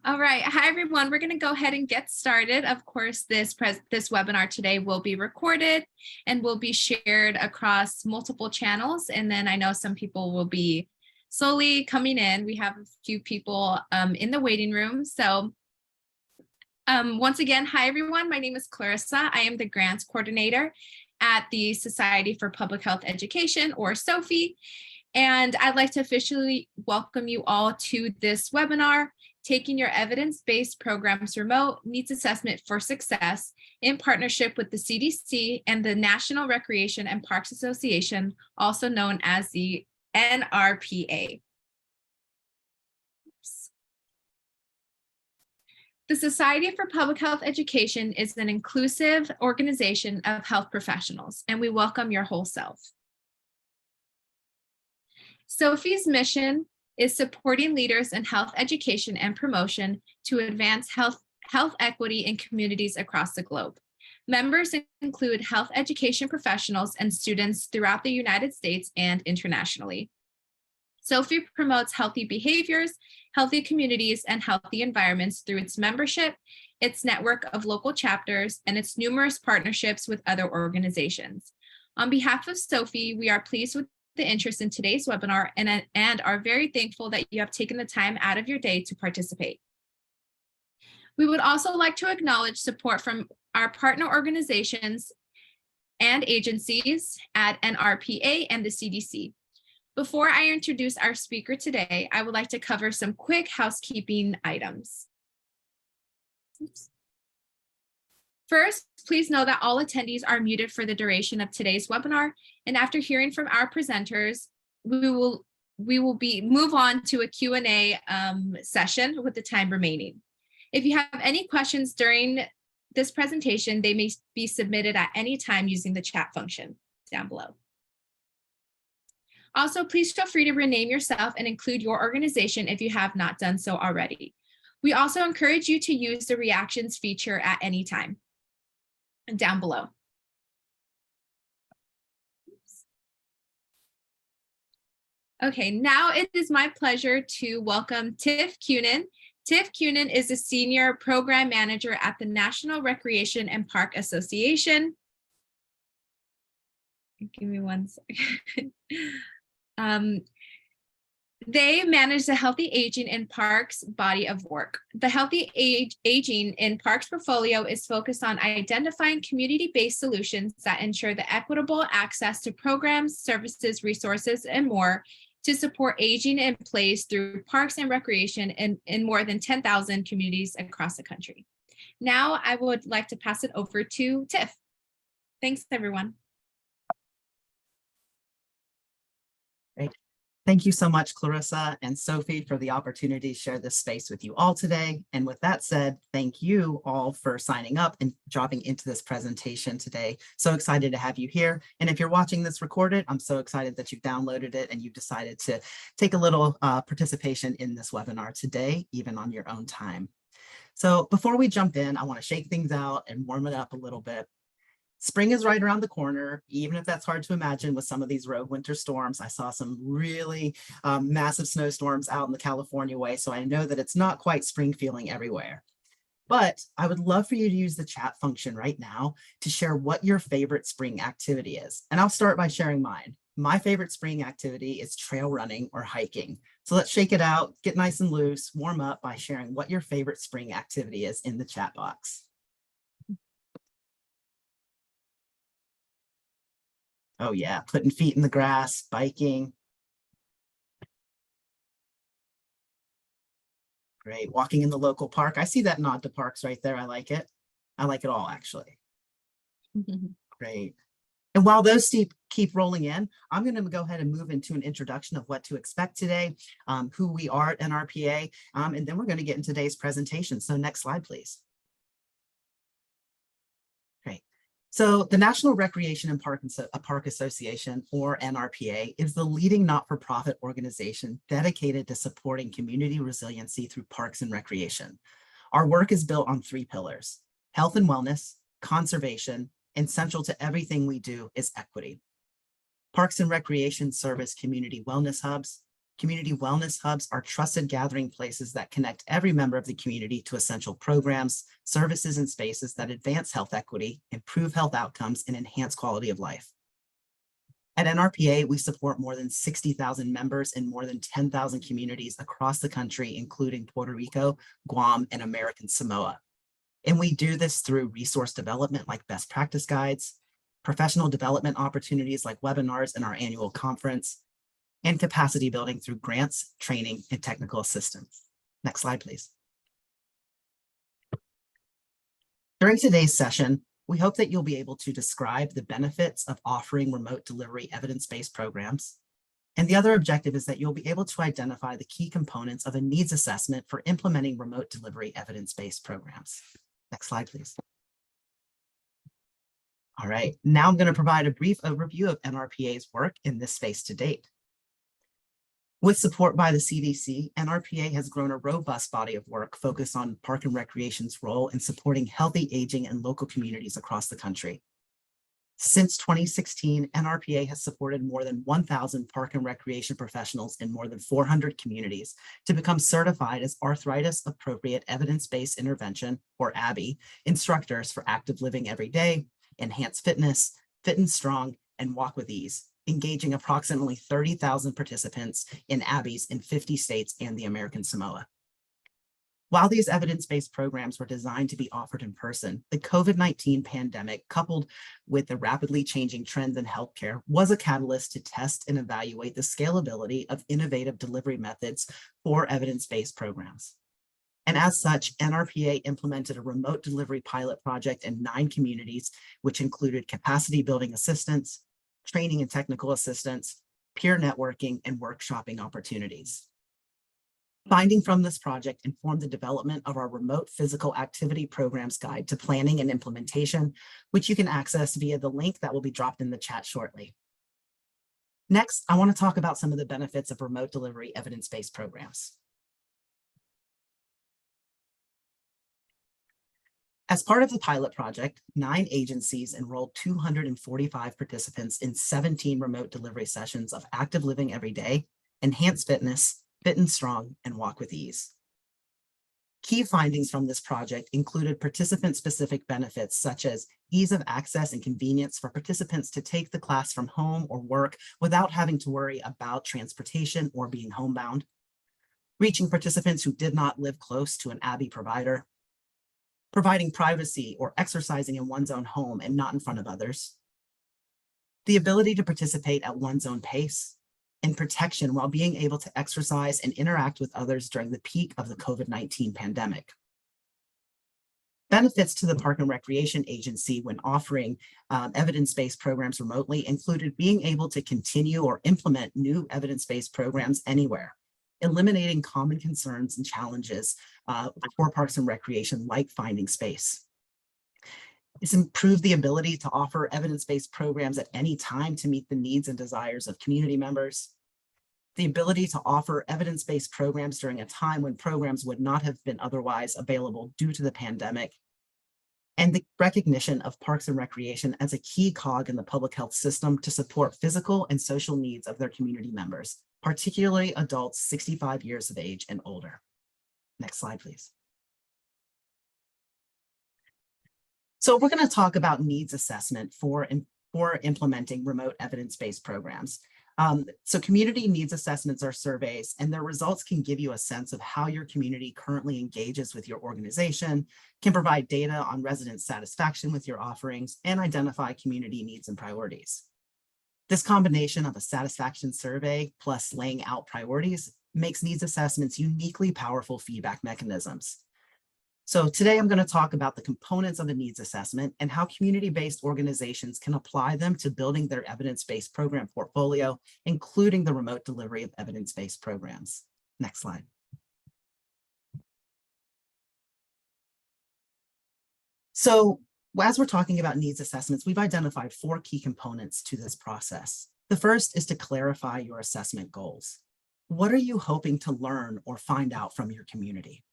All right. Hi, everyone. We're going to go ahead and get started. Of course, this webinar today will be recorded and will be shared across multiple channels. And then I know some people will be slowly coming in. We have a few people in the waiting room. So once again, hi, everyone. My name is Clarissa. I am the grants coordinator at the Society for Public Health Education, or SOPHE. And I'd like to officially welcome you all to this webinar, Taking Your Evidence-Based Programs Remote Needs Assessment for Success, in partnership with the CDC and the National Recreation and Parks Association, also known as the NRPA. The Society for Public Health Education is an inclusive organization of health professionals, and we welcome your whole self. SOPHE's mission is supporting leaders in health education and promotion to advance health equity in communities across the globe. Members include health education professionals and students throughout the United States and internationally. SOPHE promotes healthy behaviors, healthy communities, and healthy environments through its membership, its network of local chapters, and its numerous partnerships with other organizations. On behalf of SOPHE, we are pleased with the interest in today's webinar and are very thankful that you have taken the time out of your day to participate. We would also like to acknowledge support from our partner organizations and agencies at NRPA and the CDC. Before I introduce our speaker today, I would like to cover some quick housekeeping items. Oops. First, please know that all attendees are muted for the duration of today's webinar, and after hearing from our presenters, we will move on to a Q&A session with the time remaining. If you have any questions during this presentation, they may be submitted at any time using the chat function down below. Also, please feel free to rename yourself and include your organization if you have not done so already. We also encourage you to use the reactions feature at any time down below. Oops. Okay, now it is my pleasure to welcome Tiff Cunin. Tiff Cunin is a senior program manager at the National Recreation and Park Association. Give me one second. They manage the Healthy Aging in Parks body of work. The Healthy Aging in Parks portfolio is focused on identifying community-based solutions that ensure the equitable access to programs, services, resources, and more to support aging in place through parks and recreation in more than 10,000 communities across the country. Now I would like to pass it over to Tiff. Thanks, everyone. Great. Thank you so much, Clarissa and SOPHE, for the opportunity to share this space with you all today. And with that said, thank you all for signing up and dropping into this presentation today. So excited to have you here. And if you're watching this recorded, I'm so excited that you've downloaded it and you've decided to take a little participation in this webinar today, even on your own time. So before we jump in, I want to shake things out and warm it up a little bit. Spring is right around the corner, even if that's hard to imagine with some of these rogue winter storms. I saw some really massive snowstorms out in the California way, so I know that it's not quite spring feeling everywhere. But I would love for you to use the chat function right now to share what your favorite spring activity is. And I'll start by sharing mine. My favorite spring activity is trail running or hiking. So let's shake it out, get nice and loose, warm up by sharing what your favorite spring activity is in the chat box. Oh yeah, putting feet in the grass, biking. Great, walking in the local park. I see that nod to parks right there. I like it. I like it all, actually. Great. And while those keep rolling in, I'm going to go ahead and move into an introduction of what to expect today, who we are at NRPA, and then we're going to get into today's presentation. So next slide, please. So the National Recreation and Park Association, or NRPA, is the leading not-for-profit organization dedicated to supporting community resiliency through parks and recreation. Our work is built on 3 pillars: health and wellness, conservation, and central to everything we do is equity. Parks and recreation serve as community wellness hubs, Community wellness hubs are trusted gathering places that connect every member of the community to essential programs, services, and spaces that advance health equity, improve health outcomes, and enhance quality of life. At NRPA, we support more than 60,000 members in more than 10,000 communities across the country, including Puerto Rico, Guam, and American Samoa. And we do this through resource development like best practice guides, professional development opportunities like webinars and our annual conference, and capacity building through grants, training, and technical assistance. Next slide, please. During today's session, we hope that you'll be able to describe the benefits of offering remote delivery evidence-based programs. And the other objective is that you'll be able to identify the key components of a needs assessment for implementing remote delivery evidence-based programs. Next slide, please. All right, now I'm going to provide a brief overview of NRPA's work in this space to date. With support by the CDC, NRPA has grown a robust body of work focused on Park and Recreation's role in supporting healthy aging in local communities across the country. Since 2016, NRPA has supported more than 1,000 park and recreation professionals in more than 400 communities to become certified as arthritis appropriate evidence-based intervention, or ABBIE, instructors for active living every day, enhanced fitness, fit and strong, and walk with ease, engaging approximately 30,000 participants in ABBIEs in 50 states and the American Samoa. While these evidence-based programs were designed to be offered in person, the COVID-19 pandemic, coupled with the rapidly changing trends in healthcare, was a catalyst to test and evaluate the scalability of innovative delivery methods for evidence-based programs. And as such, NRPA implemented a remote delivery pilot project in 9 communities, which included capacity building assistance, training and technical assistance, peer networking, and workshopping opportunities. Finding from this project informed the development of our remote physical activity programs guide to planning and implementation, which you can access via the link that will be dropped in the chat shortly. Next, I want to talk about some of the benefits of remote delivery evidence-based programs. As part of the pilot project, 9 agencies enrolled 245 participants in 17 remote delivery sessions of active living every day, enhanced fitness, fit and strong, and walk with ease. Key findings from this project included participant-specific benefits such as ease of access and convenience for participants to take the class from home or work without having to worry about transportation or being homebound, reaching participants who did not live close to an ABBIE provider, providing privacy or exercising in one's own home and not in front of others, the ability to participate at one's own pace, and protection while being able to exercise and interact with others during the peak of the COVID-19 pandemic. Benefits to the Park and Recreation Agency when offering evidence-based programs remotely included being able to continue or implement new evidence-based programs anywhere, eliminating common concerns and challenges for Parks and Recreation, like finding space. It's improved the ability to offer evidence-based programs at any time to meet the needs and desires of community members. The ability to offer evidence-based programs during a time when programs would not have been otherwise available due to the pandemic. And the recognition of Parks and Recreation as a key cog in the public health system to support physical and social needs of their community members, particularly adults 65 years of age and older. Next slide, please. So we're going to talk about needs assessment for implementing remote evidence-based programs. So community needs assessments are surveys, and their results can give you a sense of how your community currently engages with your organization, can provide data on resident satisfaction with your offerings, and identify community needs and priorities. This combination of a satisfaction survey plus laying out priorities makes needs assessments uniquely powerful feedback mechanisms. So today I'm going to talk about the components of a needs assessment and how community-based organizations can apply them to building their evidence-based program portfolio, including the remote delivery of evidence-based programs. Next slide. So as we're talking about needs assessments, we've identified 4 key components to this process. The first is to clarify your assessment goals. What are you hoping to learn or find out from your community?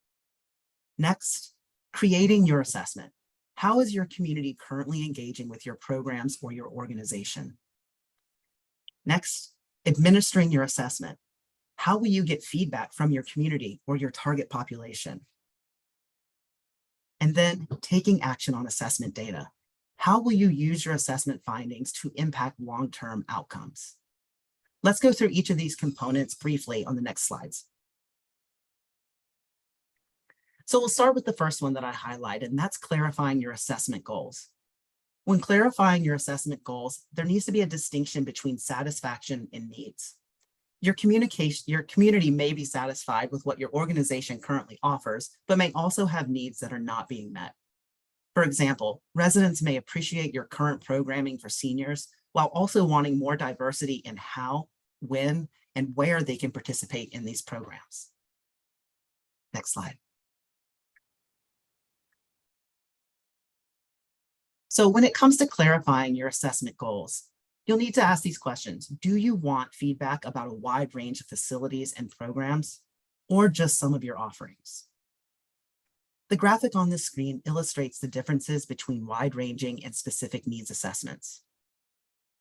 Next, creating your assessment. How is your community currently engaging with your programs or your organization? Next, administering your assessment. How will you get feedback from your community or your target population? And then taking action on assessment data. How will you use your assessment findings to impact long-term outcomes? Let's go through each of these components briefly on the next slides. So we'll start with the first one that I highlighted, and that's clarifying your assessment goals. When clarifying your assessment goals, there needs to be a distinction between satisfaction and needs. Your community may be satisfied with what your organization currently offers, but may also have needs that are not being met. For example, residents may appreciate your current programming for seniors while also wanting more diversity in how, when, and where they can participate in these programs. Next slide. So when it comes to clarifying your assessment goals, you'll need to ask these questions. Do you want feedback about a wide range of facilities and programs, or just some of your offerings? The graphic on this screen illustrates the differences between wide-ranging and specific needs assessments.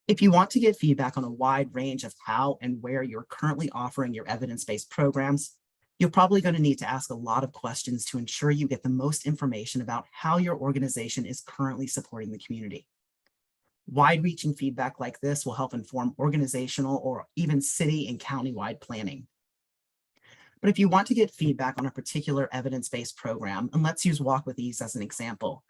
If you want to get feedback on a wide range of how and where you're currently offering your evidence-based programs, you're probably going to need to ask a lot of questions to ensure you get the most information about how your organization is currently supporting the community. Wide-reaching feedback like this will help inform organizational or even city and county-wide planning. But if you want to get feedback on a particular evidence-based program, and let's use Walk with Ease as an example,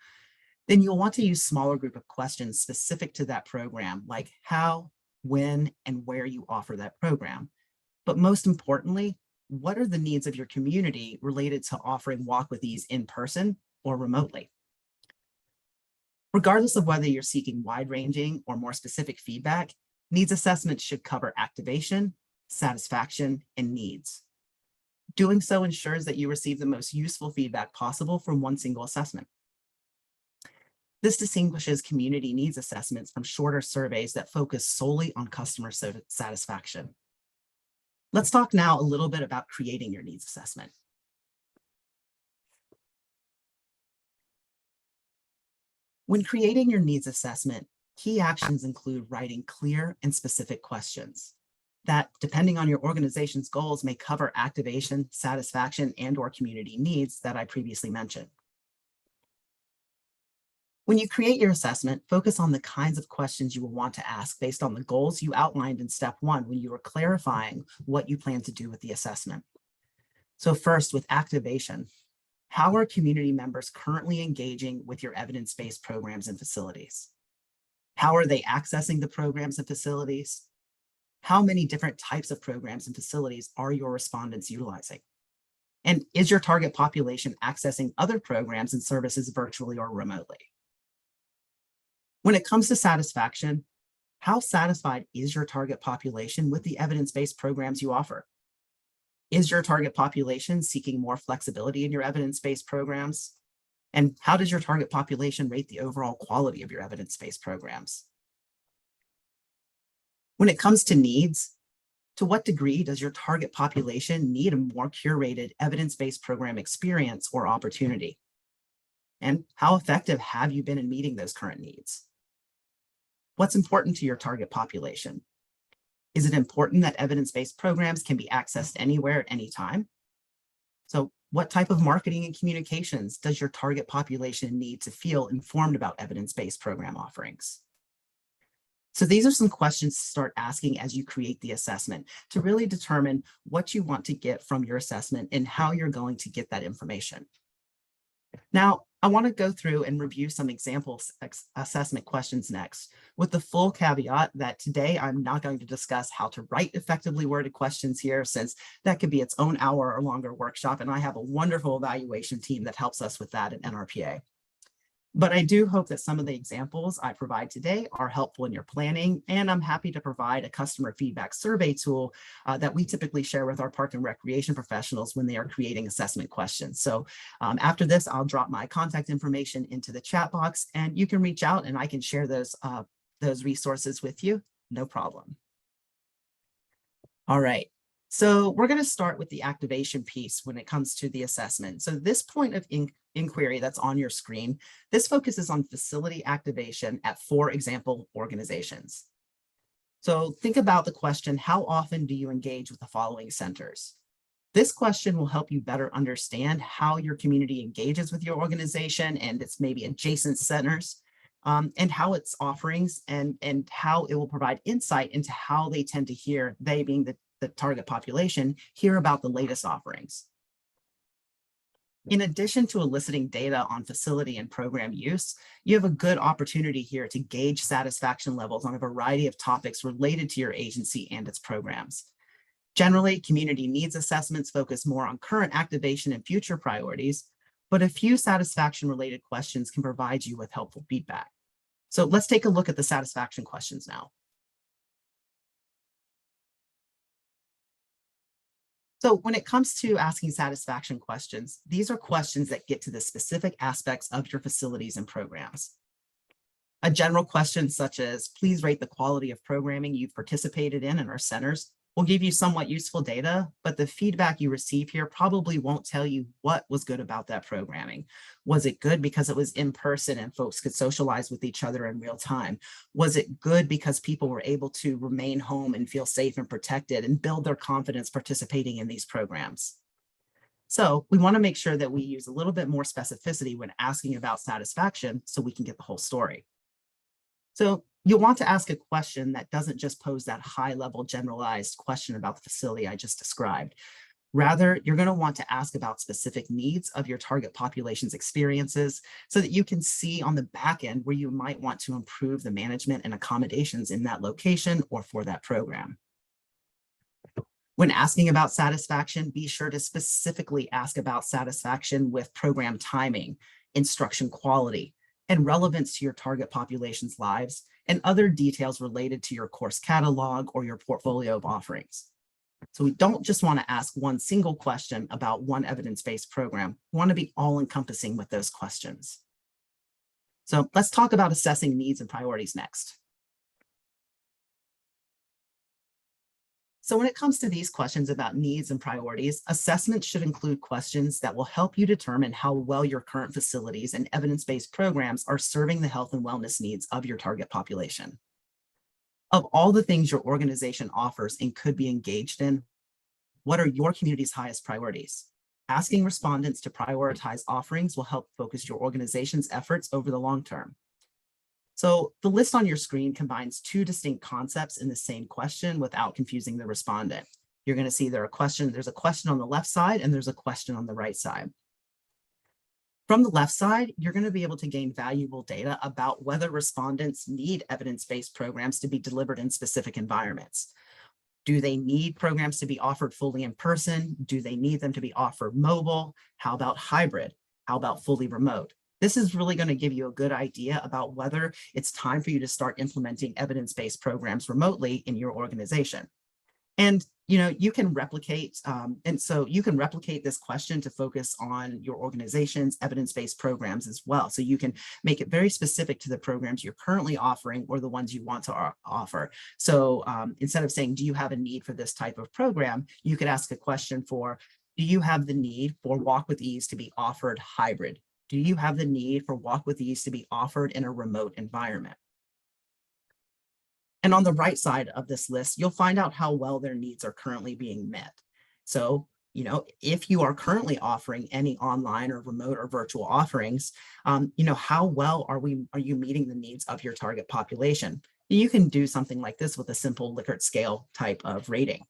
then you'll want to use smaller group of questions specific to that program, like how, when, and where you offer that program. But most importantly, what are the needs of your community related to offering Walk with Ease in person or remotely? Regardless of whether you're seeking wide-ranging or more specific feedback, needs assessments should cover activation, satisfaction, and needs. Doing so ensures that you receive the most useful feedback possible from one single assessment. This distinguishes community needs assessments from shorter surveys that focus solely on customer satisfaction. Let's talk now a little bit about creating your needs assessment. When creating your needs assessment, key actions include writing clear and specific questions that, depending on your organization's goals, may cover activation, satisfaction, and/or community needs that I previously mentioned. When you create your assessment, focus on the kinds of questions you will want to ask based on the goals you outlined in step 1 when you were clarifying what you plan to do with the assessment. So first, with activation, how are community members currently engaging with your evidence-based programs and facilities? How are they accessing the programs and facilities? How many different types of programs and facilities are your respondents utilizing? And is your target population accessing other programs and services virtually or remotely? When it comes to satisfaction, how satisfied is your target population with the evidence-based programs you offer? Is your target population seeking more flexibility in your evidence-based programs? And how does your target population rate the overall quality of your evidence-based programs? When it comes to needs, to what degree does your target population need a more curated evidence-based program experience or opportunity? And how effective have you been in meeting those current needs? What's important to your target population? Is it important that evidence-based programs can be accessed anywhere at any time? So what type of marketing and communications does your target population need to feel informed about evidence-based program offerings? So these are some questions to start asking as you create the assessment to really determine what you want to get from your assessment and how you're going to get that information. Now, I want to go through and review some example assessment questions next, with the full caveat that today I'm not going to discuss how to write effectively worded questions here, since that could be its own hour or longer workshop, and I have a wonderful evaluation team that helps us with that at NRPA. But I do hope that some of the examples I provide today are helpful in your planning, and I'm happy to provide a customer feedback survey tool that we typically share with our park and recreation professionals when they are creating assessment questions. So after this, I'll drop my contact information into the chat box, and you can reach out and I can share those resources with you, no problem. All right. So we're going to start with the activation piece when it comes to the assessment. So this point of inquiry that's on your screen, this focuses on facility activation at 4 example organizations. So think about the question, how often do you engage with the following centers? This question will help you better understand how your community engages with your organization and its maybe adjacent centers, and how its offerings and how it will provide insight into how they tend to hear, they being the target population, hear about the latest offerings. In addition to eliciting data on facility and program use, you have a good opportunity here to gauge satisfaction levels on a variety of topics related to your agency and its programs. Generally, community needs assessments focus more on current activation and future priorities, but a few satisfaction-related questions can provide you with helpful feedback. So let's take a look at the satisfaction questions now. So when it comes to asking satisfaction questions, these are questions that get to the specific aspects of your facilities and programs. A general question such as, please rate the quality of programming you've participated in our centers will give you somewhat useful data, but the feedback you receive here probably won't tell you what was good about that programming. Was it good because it was in person and folks could socialize with each other in real time? Was it good because people were able to remain home and feel safe and protected and build their confidence participating in these programs? So we want to make sure that we use a little bit more specificity when asking about satisfaction so we can get the whole story. So you'll want to ask a question that doesn't just pose that high-level generalized question about the facility I just described. Rather, you're going to want to ask about specific needs of your target population's experiences so that you can see on the back end where you might want to improve the management and accommodations in that location or for that program. When asking about satisfaction, be sure to specifically ask about satisfaction with program timing, instruction quality, and relevance to your target population's lives, and other details related to your course catalog or your portfolio of offerings. So we don't just want to ask one single question about one evidence-based program. We want to be all-encompassing with those questions. So let's talk about assessing needs and priorities next. So when it comes to these questions about needs and priorities, assessments should include questions that will help you determine how well your current facilities and evidence-based programs are serving the health and wellness needs of your target population. Of all the things your organization offers and could be engaged in, what are your community's highest priorities? Asking respondents to prioritize offerings will help focus your organization's efforts over the long term. So the list on your screen combines two distinct concepts in the same question without confusing the respondent. You're going to see there's a question on the left side and there's a question on the right side. From the left side, you're going to be able to gain valuable data about whether respondents need evidence-based programs to be delivered in specific environments. Do they need programs to be offered fully in person? Do they need them to be offered mobile? How about hybrid? How about fully remote? This is really going to give you a good idea about whether it's time for you to start implementing evidence-based programs remotely in your organization. And you can replicate, you can replicate this question to focus on your organization's evidence-based programs as well. So you can make it very specific to the programs you're currently offering or the ones you want to offer. So instead of saying, do you have a need for this type of program, you could ask a question for, do you have the need for Walk with Ease to be offered hybrid? Do you have the need for Walk with Ease to be offered in a remote environment? And on the right side of this list, you'll find out how well their needs are currently being met. So, if you are currently offering any online or remote or virtual offerings, how well are you meeting the needs of your target population? You can do something like this with a simple Likert scale type of rating.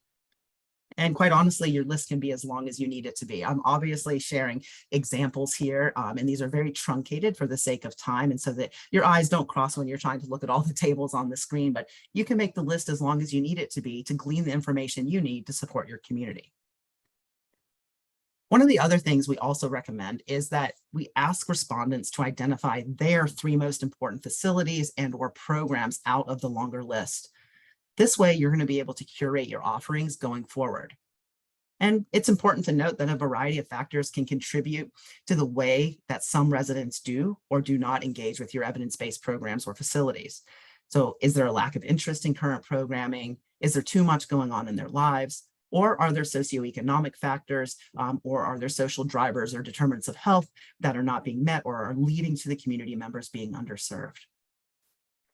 And quite honestly, your list can be as long as you need it to be. I'm obviously sharing examples here, and these are very truncated for the sake of time and so that your eyes don't cross when you're trying to look at all the tables on the screen, but you can make the list as long as you need it to be to glean the information you need to support your community. One of the other things we also recommend is that we ask respondents to identify their 3 most important facilities and/or programs out of the longer list. This way, you're going to be able to curate your offerings going forward. And it's important to note that a variety of factors can contribute to the way that some residents do or do not engage with your evidence-based programs or facilities. So is there a lack of interest in current programming? Is there too much going on in their lives? Or are there socioeconomic factors, or are there social drivers or determinants of health that are not being met or are leading to the community members being underserved?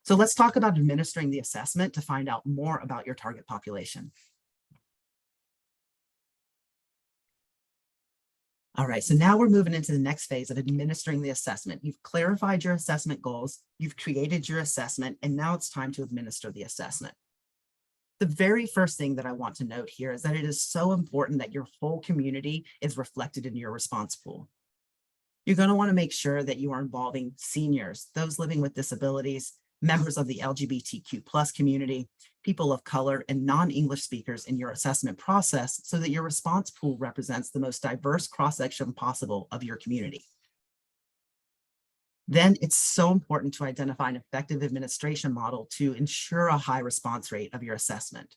So let's talk about administering the assessment to find out more about your target population. All right, so now we're moving into the next phase of administering the assessment. You've clarified your assessment goals, you've created your assessment, and now it's time to administer the assessment. The very first thing that I want to note here is that it is so important that your whole community is reflected in your response pool. You're going to want to make sure that you are involving seniors, those living with disabilities, members of the LGBTQ+ community, people of color, and non-English speakers in your assessment process so that your response pool represents the most diverse cross-section possible of your community. Then it's so important to identify an effective administration model to ensure a high response rate of your assessment.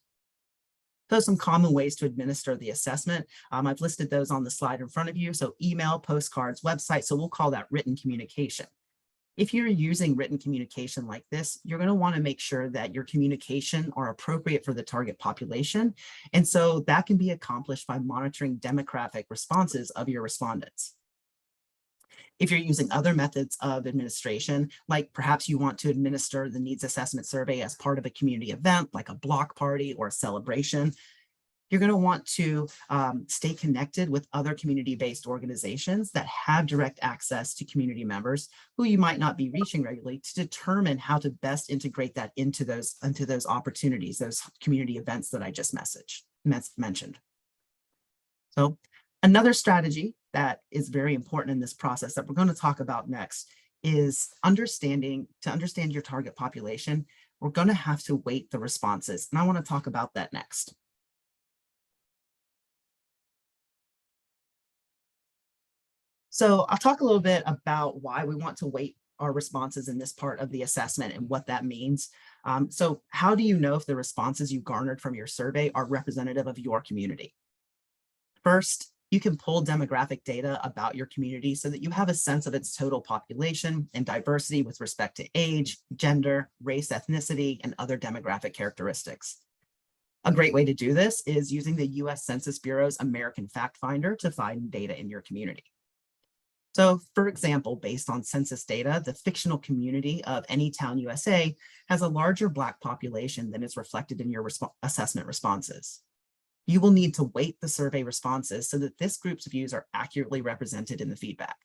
So some common ways to administer the assessment. I've listed those on the slide in front of you. So email, postcards, website. So we'll call that written communication. If you're using written communication like this, you're going to want to make sure that your communication are appropriate for the target population. And so that can be accomplished by monitoring demographic responses of your respondents. If you're using other methods of administration, like perhaps you want to administer the needs assessment survey as part of a community event, like a block party or a celebration, you're going to want to stay connected with other community-based organizations that have direct access to community members who you might not be reaching regularly to determine how to best integrate that into those opportunities, those community events that I just mentioned. So another strategy that is very important in this process that we're going to talk about next is to understand your target population, we're going to have to weight the responses. And I want to talk about that next. So I'll talk a little bit about why we want to weight our responses in this part of the assessment and what that means. So how do you know if the responses you garnered from your survey are representative of your community? First, you can pull demographic data about your community so that you have a sense of its total population and diversity with respect to age, gender, race, ethnicity, and other demographic characteristics. A great way to do this is using the US Census Bureau's American Fact Finder to find data in your community. So, for example, based on census data, the fictional community of Anytown, USA has a larger Black population than is reflected in your assessment responses. You will need to weight the survey responses so that this group's views are accurately represented in the feedback.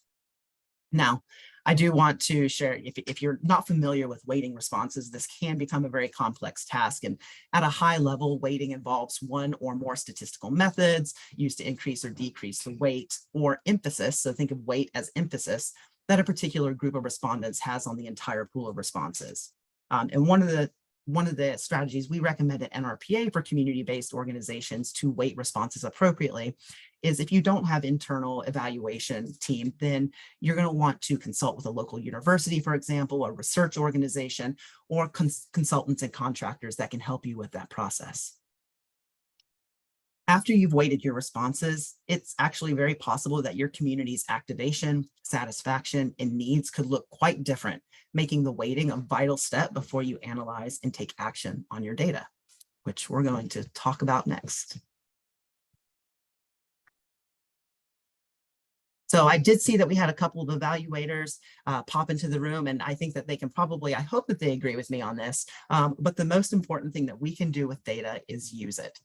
Now, I do want to share, if you're not familiar with weighting responses, this can become a very complex task. And at a high level, weighting involves one or more statistical methods used to increase or decrease the weight or emphasis. So think of weight as emphasis that a particular group of respondents has on the entire pool of responses. And one of the strategies we recommend at NRPA for community-based organizations to weight responses appropriately is if you don't have internal evaluation team, then you're going to want to consult with a local university, for example, a research organization, or consultants and contractors that can help you with that process. After you've weighted your responses, it's actually very possible that your community's activation, satisfaction, and needs could look quite different, making the weighting a vital step before you analyze and take action on your data, which we're going to talk about next. So I did see that we had a couple of evaluators pop into the room, and I think that they can probably, I hope that they agree with me on this, but the most important thing that we can do with data is use it.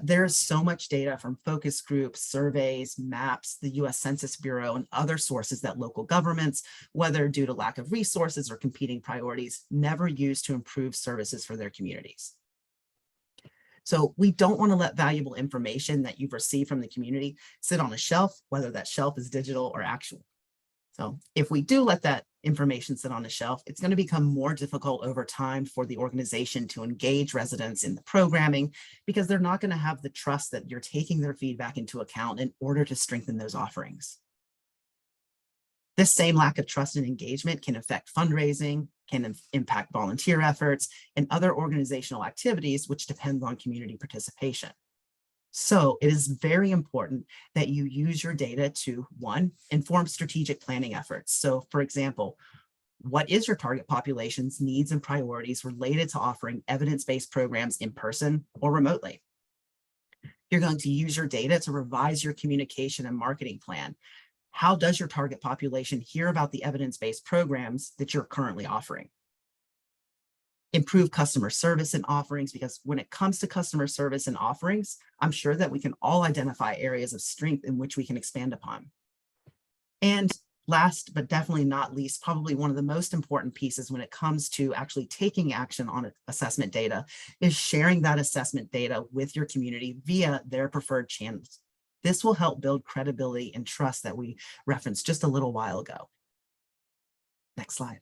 There's so much data from focus groups, surveys, maps, the US Census Bureau, and other sources that local governments, whether due to lack of resources or competing priorities, never use to improve services for their communities. So we don't want to let valuable information that you've received from the community sit on a shelf, whether that shelf is digital or actual. So if we do let that information sit on the shelf, it's going to become more difficult over time for the organization to engage residents in the programming because they're not going to have the trust that you're taking their feedback into account in order to strengthen those offerings. This same lack of trust and engagement can affect fundraising, can impact volunteer efforts, and other organizational activities which depend on community participation. So it is very important that you use your data to, one, inform strategic planning efforts. So for example, what is your target population's needs and priorities related to offering evidence-based programs in person or remotely? You're going to use your data to revise your communication and marketing plan. How does your target population hear about the evidence-based programs that you're currently offering? improve customer service and offerings, because when it comes to customer service and offerings, I'm sure that we can all identify areas of strength in which we can expand upon. And last, but definitely not least, probably one of the most important pieces when it comes to actually taking action on assessment data is sharing that assessment data with your community via their preferred channels. This will help build credibility and trust that we referenced just a little while ago. Next slide.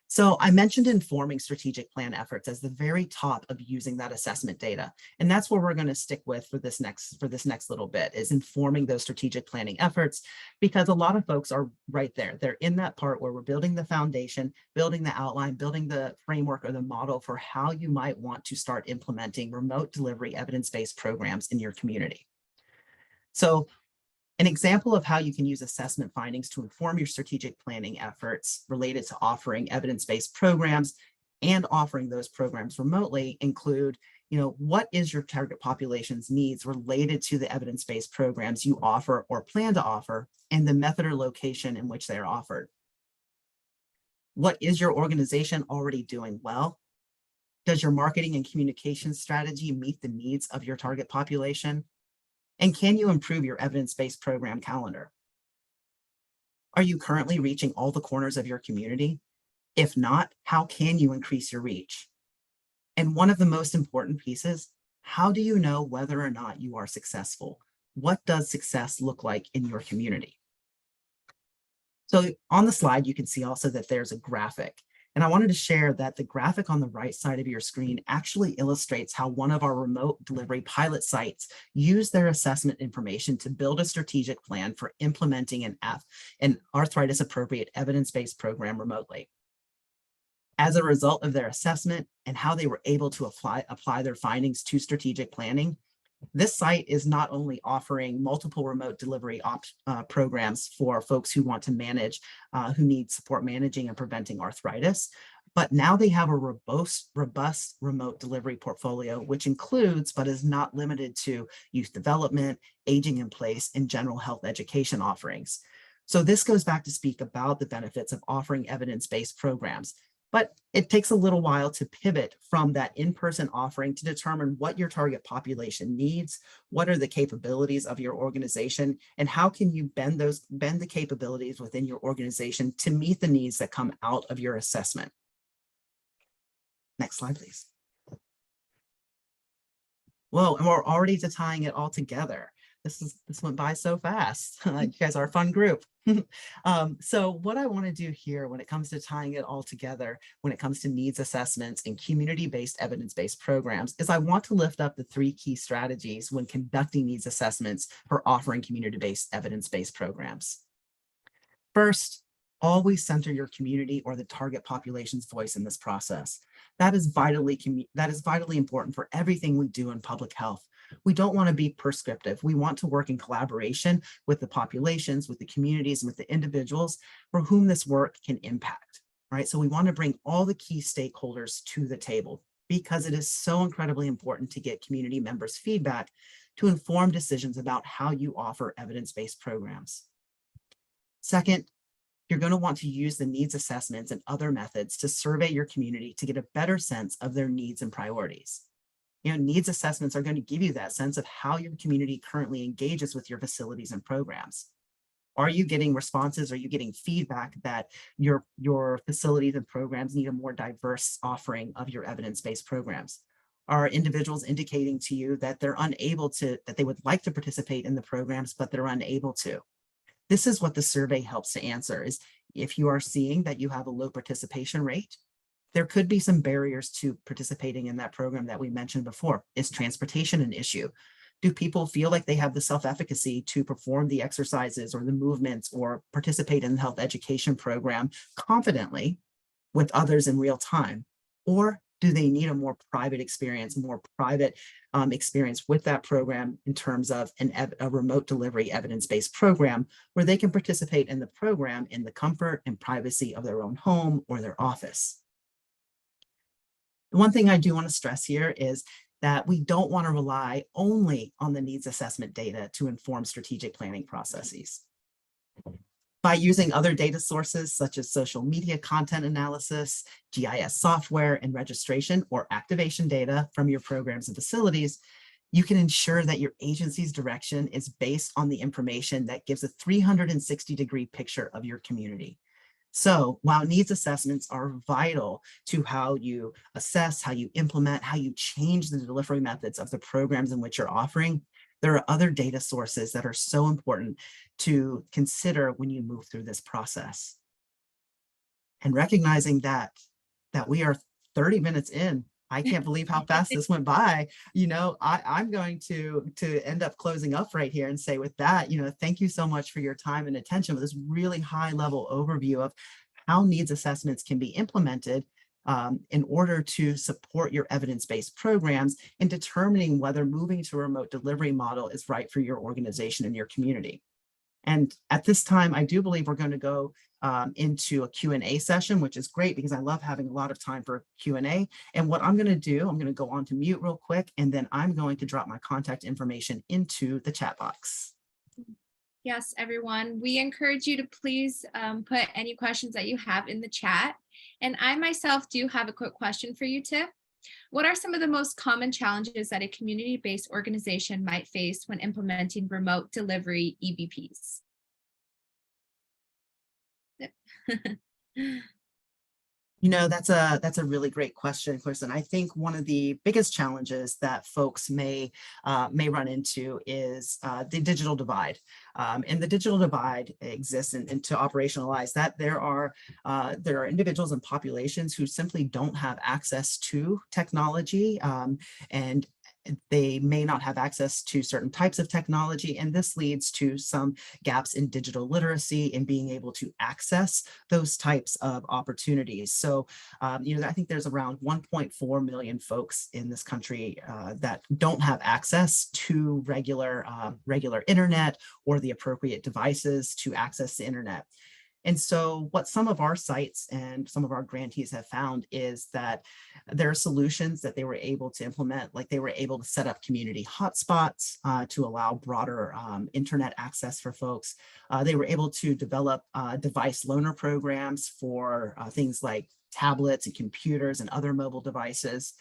So I mentioned informing strategic plan efforts as the very top of using that assessment data. And that's where we're going to stick with for this next little bit, is informing those strategic planning efforts, because a lot of folks are right there. They're in that part where we're building the foundation, building the outline, building the framework or the model for how you might want to start implementing remote delivery evidence-based programs in your community. So an example of how you can use assessment findings to inform your strategic planning efforts related to offering evidence-based programs and offering those programs remotely include, what is your target population's needs related to the evidence-based programs you offer or plan to offer, and the method or location in which they are offered. What is your organization already doing well? Does your marketing and communication strategy meet the needs of your target population? And can you improve your evidence-based program calendar? Are you currently reaching all the corners of your community? If not, how can you increase your reach? And one of the most important pieces, how do you know whether or not you are successful? What does success look like in your community? So on the slide, you can see also that there's a graphic. And I wanted to share that the graphic on the right side of your screen actually illustrates how one of our remote delivery pilot sites used their assessment information to build a strategic plan for implementing an arthritis appropriate evidence-based program remotely. As a result of their assessment and how they were able to apply their findings to strategic planning, this site is not only offering multiple remote delivery programs for folks who want to manage, who need support managing and preventing arthritis, but now they have a robust remote delivery portfolio, which includes, but is not limited to, youth development, aging in place, and general health education offerings. So this goes back to speak about the benefits of offering evidence-based programs. But it takes a little while to pivot from that in-person offering to determine what your target population needs, what are the capabilities of your organization, and how can you bend the capabilities within your organization to meet the needs that come out of your assessment. Next slide, please. Whoa, and we're already tying it all together. This went by so fast. You guys are a fun group. So what I want to do here when it comes to tying it all together, when it comes to needs assessments and community-based evidence-based programs, is I want to lift up the 3 key strategies when conducting needs assessments for offering community-based evidence-based programs. First, always center your community or the target population's voice in this process. That is vitally important for everything we do in public health. We don't want to be prescriptive. We want to work in collaboration with the populations, with the communities, and with the individuals for whom this work can impact, right? So we want to bring all the key stakeholders to the table because it is so incredibly important to get community members' feedback to inform decisions about how you offer evidence-based programs. Second, you're going to want to use the needs assessments and other methods to survey your community to get a better sense of their needs and priorities. Needs assessments are going to give you that sense of how your community currently engages with your facilities and programs. Are you getting responses? Are you getting feedback that your facilities and programs need a more diverse offering of your evidence-based programs? Are individuals indicating to you that they're unable to, that they would like to participate in the programs, but they're unable to? This is what the survey helps to answer, is if you are seeing that you have a low participation rate, there could be some barriers to participating in that program that we mentioned before. Is transportation an issue? Do people feel like they have the self-efficacy to perform the exercises or the movements or participate in the health education program confidently with others in real time? Or do they need a more private experience, experience with that program in terms of a remote delivery evidence-based program where they can participate in the program in the comfort and privacy of their own home or their office? The one thing I do want to stress here is that we don't want to rely only on the needs assessment data to inform strategic planning processes. By using other data sources such as social media content analysis, GIS software, and registration or activation data from your programs and facilities, you can ensure that your agency's direction is based on the information that gives a 360-degree picture of your community. So while needs assessments are vital to how you assess, how you implement, how you change the delivery methods of the programs in which you're offering, there are other data sources that are so important to consider when you move through this process. And recognizing that we are 30 minutes in, I can't believe how fast this went by. I'm going to end up closing up right here and say with that, thank you so much for your time and attention with this really high level overview of how needs assessments can be implemented in order to support your evidence-based programs in determining whether moving to a remote delivery model is right for your organization and your community. And at this time, I do believe we're going to go into a Q&A session, which is great because I love having a lot of time for Q&A. And what I'm going to do, I'm going to go on to mute real quick, and then I'm going to drop my contact information into the chat box. Yes, everyone, we encourage you to please put any questions that you have in the chat. And I myself do have a quick question for you, Tiff. What are some of the most common challenges that a community-based organization might face when implementing remote delivery EBPs? That's a really great question, Chris. And I think one of the biggest challenges that folks may run into is the digital divide. And the digital divide exists, and to operationalize that, there are individuals and populations who simply don't have access to technology, and they may not have access to certain types of technology, and this leads to some gaps in digital literacy and being able to access those types of opportunities. So, I think there's around 1.4 million folks in this country that don't have access to regular internet or the appropriate devices to access the internet. And so what some of our sites and some of our grantees have found is that there are solutions that they were able to implement, like they were able to set up community hotspots to allow broader internet access for folks. They were able to develop device loaner programs for things like tablets and computers and other mobile devices.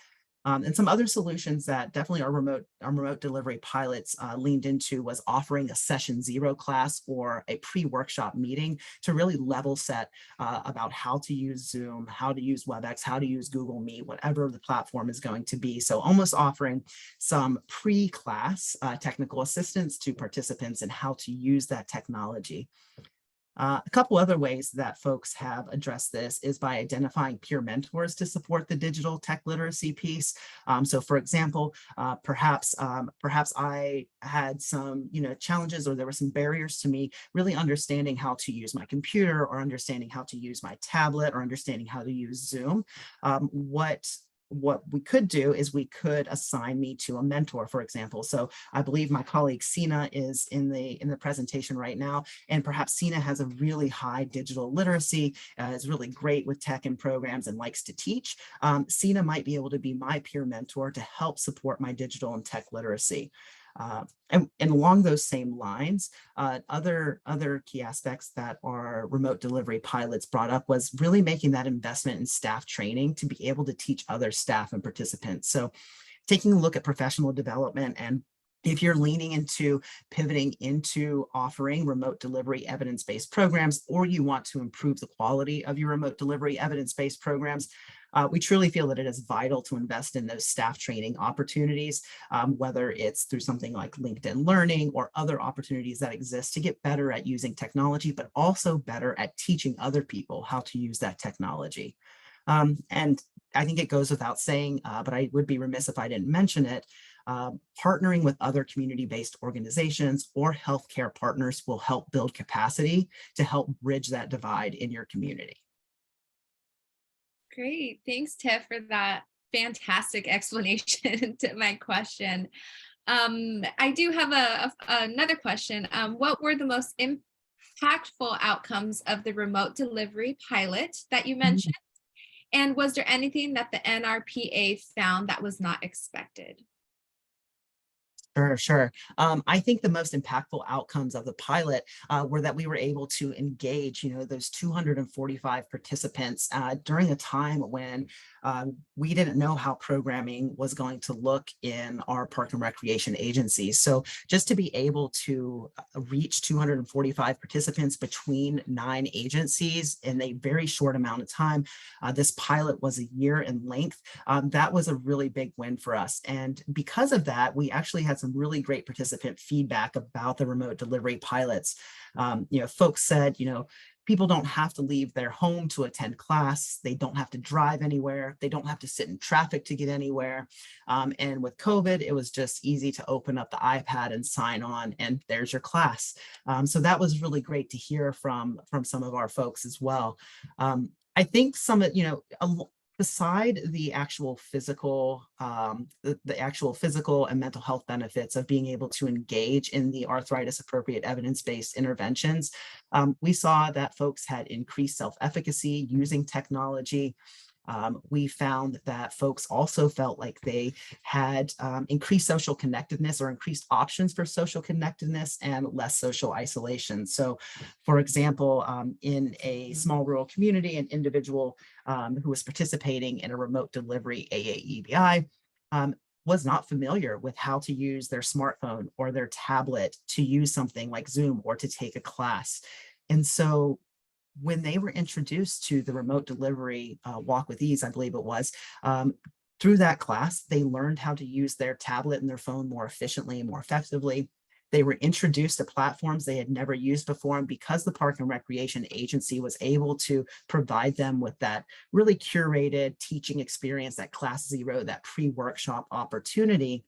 And some other solutions that definitely our remote delivery pilots leaned into was offering a session zero class or a pre-workshop meeting to really level set about how to use Zoom, how to use WebEx, how to use Google Meet, whatever the platform is going to be. So almost offering some pre-class technical assistance to participants in how to use that technology. A couple other ways that folks have addressed this is by identifying peer mentors to support the digital tech literacy piece. So for example, perhaps I had some challenges, or there were some barriers to me really understanding how to use my computer, or understanding how to use my tablet, or understanding how to use Zoom. What we could do is we could assign me to a mentor, for example. So I believe my colleague Sina is in the presentation right now, and perhaps Sina has a really high digital literacy, is really great with tech and programs and likes to teach. Sina might be able to be my peer mentor to help support my digital and tech literacy. And along those same lines, other key aspects that our remote delivery pilots brought up was really making that investment in staff training to be able to teach other staff and participants. So taking a look at professional development, and if you're leaning into pivoting into offering remote delivery evidence-based programs, or you want to improve the quality of your remote delivery evidence-based programs, we truly feel that it is vital to invest in those staff training opportunities, whether it's through something like LinkedIn Learning or other opportunities that exist to get better at using technology, but also better at teaching other people how to use that technology. And I think it goes without saying, but I would be remiss if I didn't mention it, partnering with other community-based organizations or healthcare partners will help build capacity to help bridge that divide in your community. Great. Thanks, Tiff, for that fantastic explanation to my question. I do have another question. What were the most impactful outcomes of the remote delivery pilot that you mentioned? And was there anything that the NRPA found that was not expected? Sure, sure. I think the most impactful outcomes of the pilot were that we were able to engage, those 245 participants during a time when we didn't know how programming was going to look in our park and recreation agencies. So just to be able to reach 245 participants between 9 agencies in a very short amount of time, this pilot was a year in length. That was a really big win for us. And because of that, we actually had some really great participant feedback about the remote delivery pilots. Folks said, people don't have to leave their home to attend class. They don't have to drive anywhere. They don't have to sit in traffic to get anywhere. And with COVID, it was just easy to open up the iPad and sign on, and there's your class. So that was really great to hear from some of our folks as well. I think some of, beside the actual physical, the actual physical and mental health benefits of being able to engage in the arthritis appropriate evidence-based interventions, we saw that folks had increased self-efficacy using technology. We found that folks also felt like they had increased social connectedness or increased options for social connectedness and less social isolation. So, for example, in a small rural community, an individual who was participating in a remote delivery AAEBI was not familiar with how to use their smartphone or their tablet to use something like Zoom or to take a class. And so when they were introduced to the remote delivery Walk with Ease, I believe it was, through that class, they learned how to use their tablet and their phone more efficiently and more effectively. They were introduced to platforms they had never used before. And because the Park and Recreation Agency was able to provide them with that really curated teaching experience, that Class Zero, that pre-workshop opportunity,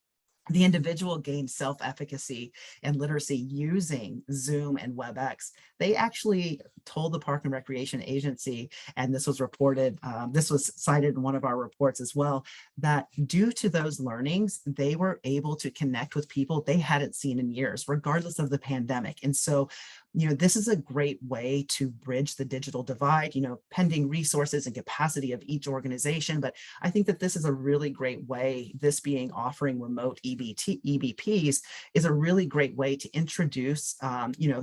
the individual gained self-efficacy and literacy using Zoom and WebEx. They actually told the Park and Recreation Agency, and this was reported, this was cited in one of our reports as well, that due to those learnings, they were able to connect with people they hadn't seen in years, regardless of the pandemic. And so, this is a great way to bridge the digital divide, pending resources and capacity of each organization. But I think that this is a really great way, this being offering remote EBPs is a really great way to introduce,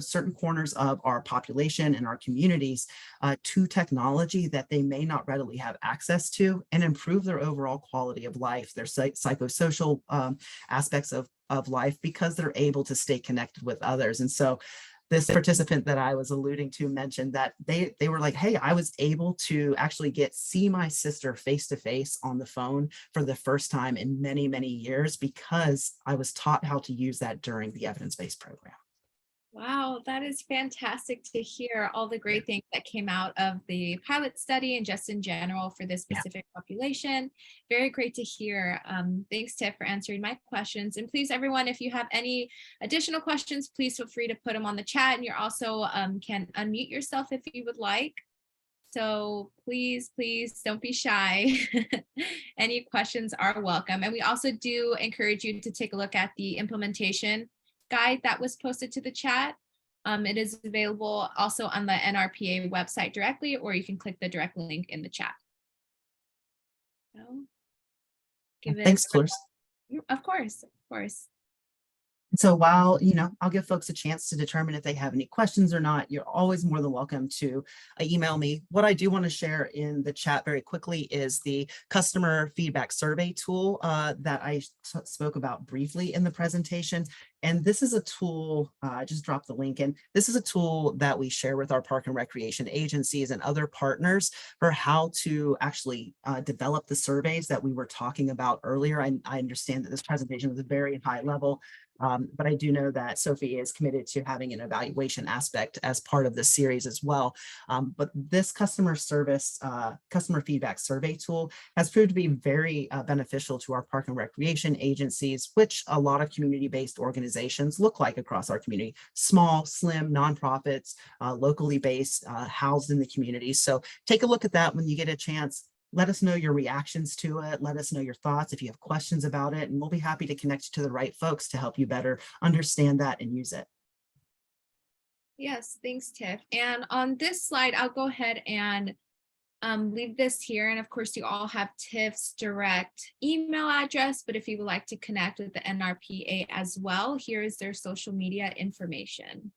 certain corners of our population and our communities to technology that they may not readily have access to, and improve their overall quality of life, their psychosocial aspects of life, because they're able to stay connected with others. And so this participant that I was alluding to mentioned that they were like, hey, I was able to actually see my sister face to face on the phone for the first time in many, many years, because I was taught how to use that during the evidence-based program. Wow, that is fantastic to hear all the great things that came out of the pilot study and just in general for this specific population. Very great to hear. Thanks, Tiff, for answering my questions. And please, everyone, if you have any additional questions, please feel free to put them on the chat. And you also can unmute yourself if you would like. So please don't be shy. Any questions are welcome. And we also do encourage you to take a look at the implementation guide that was posted to the chat. It is available also on the NRPA website directly, or you can click the direct link in the chat. So, thanks, Clarissa. Of course. So while, I'll give folks a chance to determine if they have any questions or not, you're always more than welcome to email me. What I do want to share in the chat very quickly is the customer feedback survey tool that I spoke about briefly in the presentation. And this is a tool, I just dropped the link in. This is a tool that we share with our park and recreation agencies and other partners for how to actually develop the surveys that we were talking about earlier. I understand that this presentation was very high level, but I do know that Sophie is committed to having an evaluation aspect as part of this series as well. But this customer feedback survey tool has proved to be very beneficial to our park and recreation agencies, which a lot of community-based organizations look like across our community: small, slim, nonprofits, locally based, housed in the community. So take a look at that when you get a chance. Let us know your reactions to it. Let us know your thoughts if you have questions about it, and we'll be happy to connect you to the right folks to help you better understand that and use it. Yes, thanks, Tiff. And on this slide, I'll go ahead and leave this here. And of course, you all have Tiff's direct email address, but if you would like to connect with the NRPA as well, here is their social media information.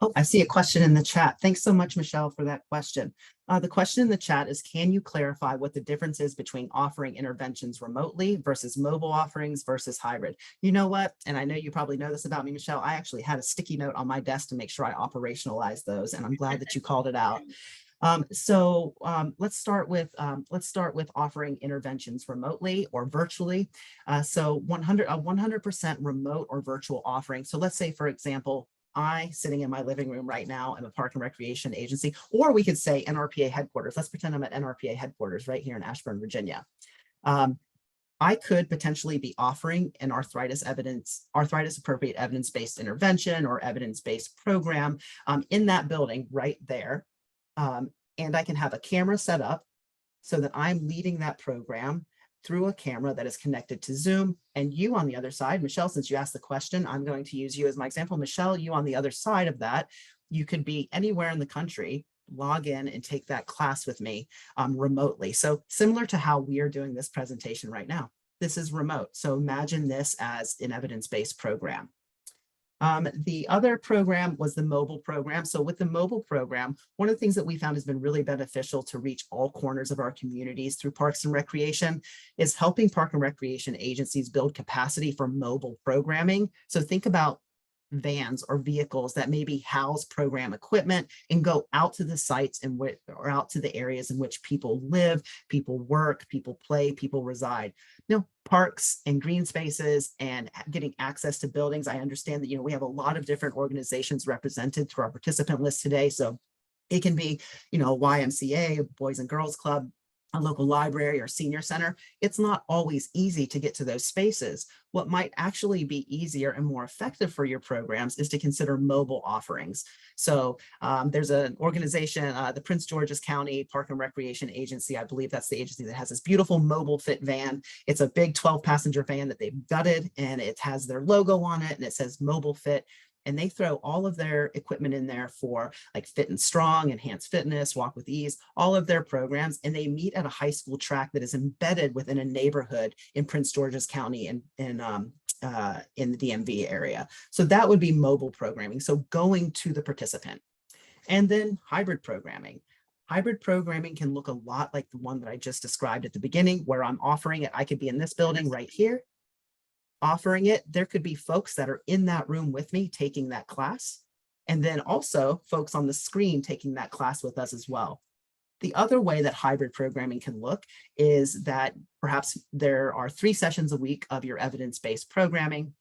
Oh, I see a question in the chat. Thanks so much, Michelle, for that question. The question in the chat is, can you clarify what the difference is between offering interventions remotely versus mobile offerings versus hybrid? You know what? And I know you probably know this about me, Michelle. I actually had a sticky note on my desk to make sure I operationalized those, and I'm glad that you called it out. Let's start with offering interventions remotely or virtually. So 100% remote or virtual offering. So let's say, for example, I, sitting in my living room right now, am a park and recreation agency, or we could say NRPA headquarters. Let's pretend I'm at NRPA headquarters right here in Ashburn, Virginia. I could potentially be offering an arthritis appropriate evidence-based intervention or evidence-based program in that building right there. And I can have a camera set up so that I'm leading that program through a camera that is connected to Zoom. And you on the other side, Michelle, since you asked the question, I'm going to use you as my example. Michelle, you on the other side of that, you could be anywhere in the country, log in and take that class with me remotely. So similar to how we are doing this presentation right now, this is remote. So imagine this as an evidence-based program. The other program was the mobile program. So with the mobile program, one of the things that we found has been really beneficial to reach all corners of our communities through Parks and Recreation is helping park and recreation agencies build capacity for mobile programming. So think about vans or vehicles that maybe house program equipment and go out to the sites in which, or out to the areas in which people live, people work, people play, people reside. You know, parks and green spaces and getting access to buildings. I understand that, you know, we have a lot of different organizations represented through our participant list today. So it can be, you know, YMCA, Boys and Girls Club, a local library or senior center. It's not always easy to get to those spaces. What might actually be easier and more effective for your programs is to consider mobile offerings. So there's an organization, the Prince George's County Park and Recreation Agency. I believe that's the agency that has this beautiful mobile fit van. It's a big 12-passenger van that they've gutted, and it has their logo on it, and it says mobile fit. And they throw all of their equipment in there for like Fit and Strong, Enhanced Fitness, Walk with Ease, all of their programs. And they meet at a high school track that is embedded within a neighborhood in Prince George's County and in the DMV area. So that would be mobile programming. So going to the participant. And then hybrid programming. Hybrid programming can look a lot like the one that I just described at the beginning, where I'm offering it. I could be in this building right here, offering it. There could be folks that are in that room with me taking that class, and then also folks on the screen taking that class with us as well. The other way that hybrid programming can look is that perhaps there are 3 sessions a week of your evidence-based programming.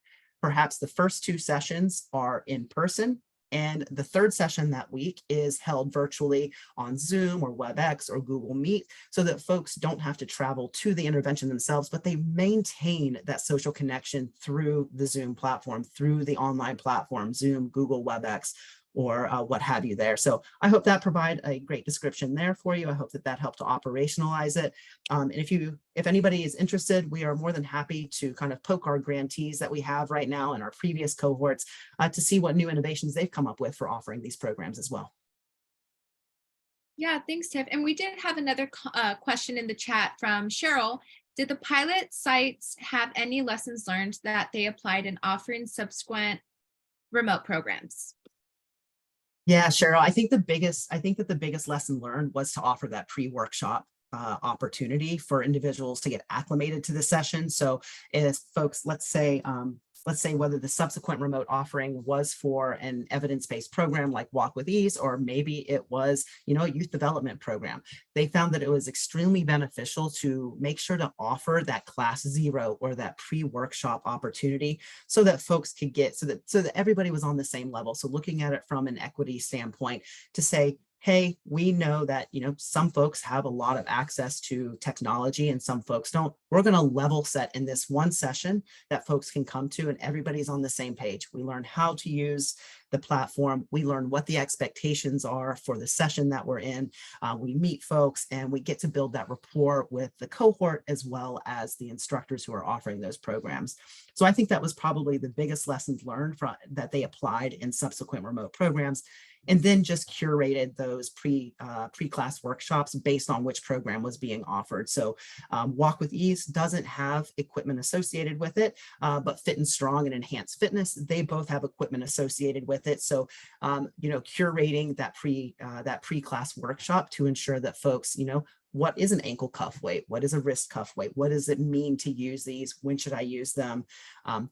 Perhaps the first 2 sessions are in person, and the 3rd session that week is held virtually on Zoom or WebEx or Google Meet, so that folks don't have to travel to the intervention themselves, but they maintain that social connection through the Zoom platform, through the online platform, Zoom, Google, WebEx, or what have you there. So I hope that provide a great description there for you. I hope that that helped to operationalize it. And if anybody is interested, we are more than happy to kind of poke our grantees that we have right now in our previous cohorts to see what new innovations they've come up with for offering these programs as well. Yeah, thanks, Tiff. And we did have another question in the chat from Cheryl. Did the pilot sites have any lessons learned that they applied in offering subsequent remote programs? Yeah, Cheryl, I think that the biggest lesson learned was to offer that pre-workshop opportunity for individuals to get acclimated to the session. So if folks, let's say whether the subsequent remote offering was for an evidence-based program like Walk with Ease, or maybe it was, you know, a youth development program, they found that it was extremely beneficial to make sure to offer that class 0 or that pre-workshop opportunity so that folks could get, so that everybody was on the same level. So looking at it from an equity standpoint to say, hey, we know that, you know, some folks have a lot of access to technology and some folks don't. We're going to level set in this one session that folks can come to, and everybody's on the same page. We learn how to use the platform. We learn what the expectations are for the session that we're in. We meet folks and we get to build that rapport with the cohort as well as the instructors who are offering those programs. So I think that was probably the biggest lessons learned that they applied in subsequent remote programs. and then just curated those pre-class workshops based on which program was being offered. So Walk with Ease doesn't have equipment associated with it, but Fit and Strong and Enhanced Fitness, they both have equipment associated with it. So, curating that pre-class workshop to ensure that folks, what is an ankle cuff weight? What is a wrist cuff weight? What does it mean to use these? When should I use them?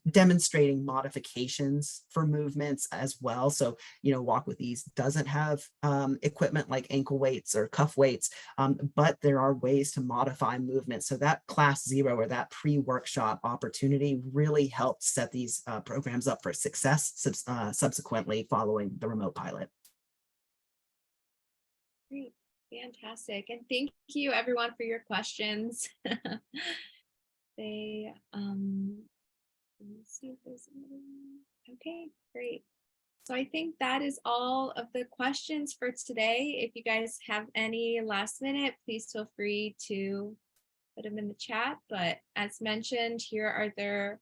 Demonstrating modifications for movements as well. So, Walk with Ease doesn't have equipment like ankle weights or cuff weights, but there are ways to modify movement. So that class 0 or that pre-workshop opportunity really helped set these programs up for success subsequently following the remote pilot. Great. Fantastic. And thank you everyone for your questions. Let's see if there's okay, great. So I think that is all of the questions for today. If you guys have any last minute, please feel free to put them in the chat. But as mentioned, here are their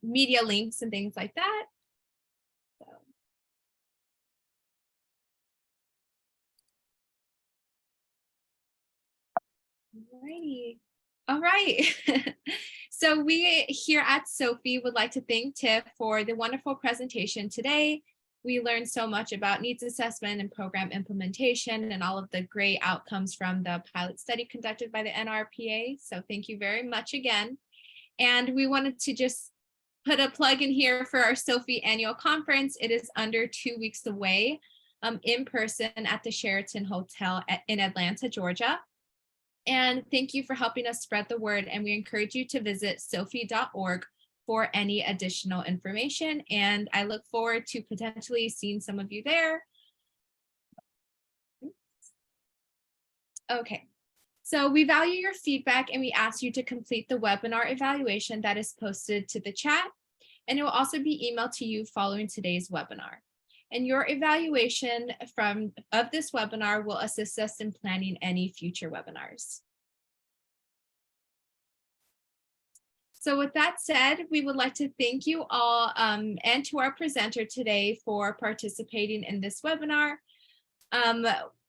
media links and things like that. So. Alrighty. All right. So we here at SOFI would like to thank Tiff for the wonderful presentation today. We learned so much about needs assessment and program implementation and all of the great outcomes from the pilot study conducted by the NRPA. So thank you very much again. And we wanted to just put a plug in here for our SOFI annual conference. It is under 2 weeks away, in person at the Sheraton Hotel in Atlanta, Georgia. And thank you for helping us spread the word. And we encourage you to visit sofi.org for any additional information. And I look forward to potentially seeing some of you there. Okay, so we value your feedback and we ask you to complete the webinar evaluation that is posted to the chat. And it will also be emailed to you following today's webinar. And your evaluation of this webinar will assist us in planning any future webinars. So with that said, we would like to thank you all and to our presenter today for participating in this webinar.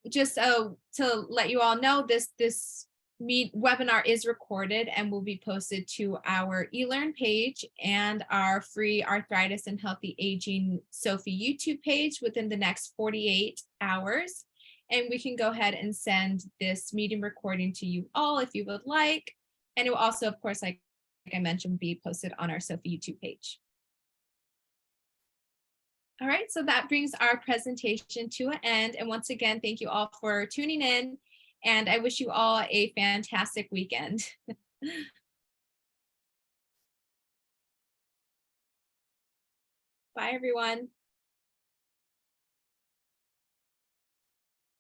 Just to let you all know, this webinar is recorded and will be posted to our eLearn page and our free Arthritis and Healthy Aging SOFI YouTube page within the next 48 hours. And we can go ahead and send this meeting recording to you all if you would like. And it will also, of course, like I mentioned, be posted on our SOFI YouTube page. All right, so that brings our presentation to an end. And once again, thank you all for tuning in. And I wish you all a fantastic weekend. Bye, everyone.